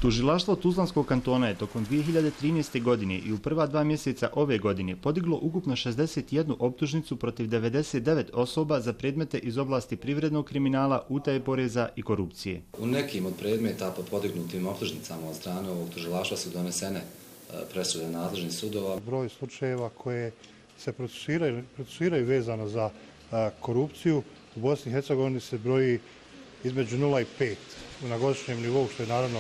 Tužilaštvo Tuzlanskog kantona je tokom 2013. godine i u prva 2 mjeseca ove godine podiglo ukupno 61 optužnicu protiv 99 osoba za predmete iz oblasti privrednog kriminala, utaje poreza i korupcije. U nekim od predmeta po podignutim optužnicama od strane ovog tužilaštva su donesene presude nadležnih sudova. Broj slučajeva koje se procesuiraju vezano za korupciju u Bosni i Hercegovini se broji između 0 i 5 na godišnjem nivou, što je naravno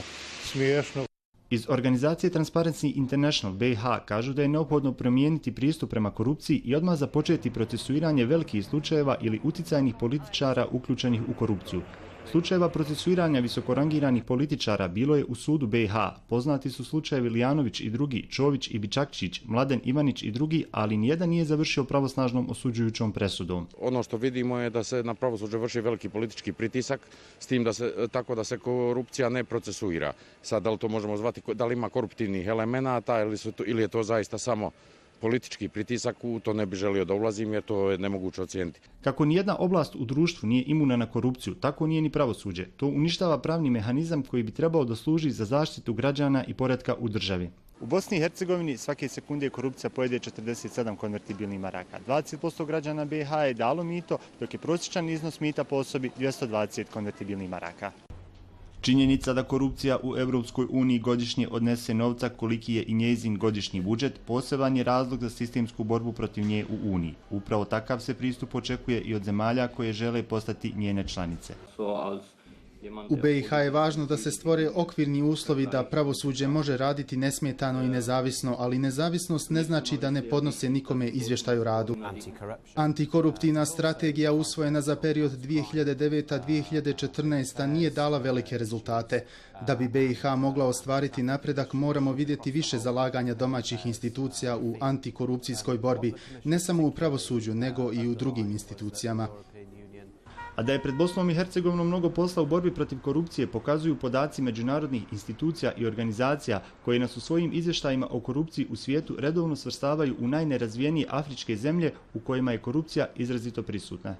smiješno. Iz organizacije Transparency International BiH kažu da je neophodno promijeniti pristup prema korupciji i odmah započeti procesuiranje velikih slučajeva ili uticajnih političara uključenih u korupciju. Slučajeva procesuiranja visokorangiranih političara bilo je u sudu BiH. Poznati su slučajevi Lijanović i drugi, Čović i Bičakčić, Mladen Ivanić i drugi, ali nijedan nije završio pravosnažnom osuđujućom presudom. Ono što vidimo je da se na pravosuđe vrši veliki politički pritisak, s tim tako da se korupcija ne procesuira. Sad, da li to možemo zvati, da li ima koruptivnih elemenata ili je to zaista samo politički pritisak, u to ne bi želio da ulazim jer to je nemoguće ocijeniti. Kako nijedna oblast u društvu nije imuna na korupciju, tako nije ni pravosuđe. To uništava pravni mehanizam koji bi trebao da služi za zaštitu građana i poretka u državi. U Bosni i Hercegovini svake sekunde korupcija pojede 47 konvertibilnih maraka. 20% građana BiH je dalo mito, dok je prosječan iznos mita po osobi 220 konvertibilnih maraka. Činjenica da korupcija u Europskoj uniji godišnje odnese novca koliki je i njezin godišnji budžet poseban je razlog za sistemsku borbu protiv nje u Uniji. Upravo takav se pristup očekuje i od zemalja koje žele postati njene članice. U BiH je važno da se stvore okvirni uslovi da pravosuđe može raditi nesmetano i nezavisno, ali nezavisnost ne znači da ne podnose nikome izvještaj o radu. Antikoruptivna strategija usvojena za period 2009-2014 nije dala velike rezultate. Da bi BiH mogla ostvariti napredak, moramo vidjeti više zalaganja domaćih institucija u antikorupcijskoj borbi, ne samo u pravosuđu, nego i u drugim institucijama. A da je pred Bosnom i Hercegovinom mnogo posla u borbi protiv korupcije pokazuju podaci međunarodnih institucija i organizacija koje nas u svojim izvještajima o korupciji u svijetu redovno svrstavaju u najnerazvijenije afričke zemlje u kojima je korupcija izrazito prisutna.